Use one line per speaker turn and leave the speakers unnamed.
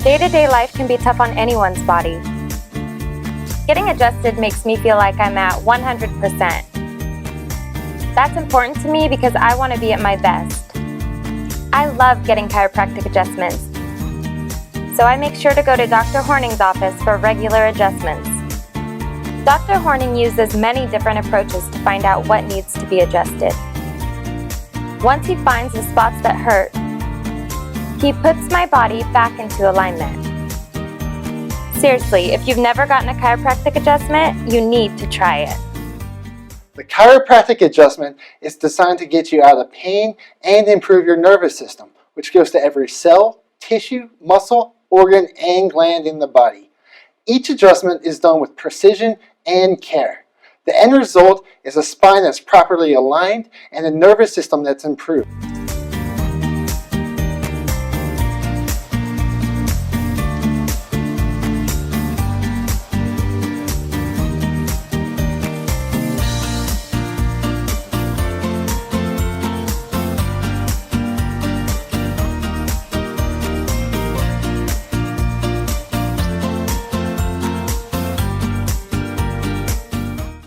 Day-to-day life can be tough on anyone's body. Getting adjusted makes me feel like I'm at 100%. That's important to me because I want to be at my best. I love getting chiropractic adjustments, so I make sure to go to Dr. Horning's office for regular adjustments. Dr. Horning uses many different approaches to find out what needs to be adjusted. Once he finds the spots that hurt, he puts my body back into alignment. Seriously, if you've never gotten a chiropractic adjustment, you need to try it.
The chiropractic adjustment is designed to get you out of pain and improve your nervous system, which goes to every cell, tissue, muscle, organ, and gland in the body. Each adjustment is done with precision and care. The end result is a spine that's properly aligned and a nervous system that's improved.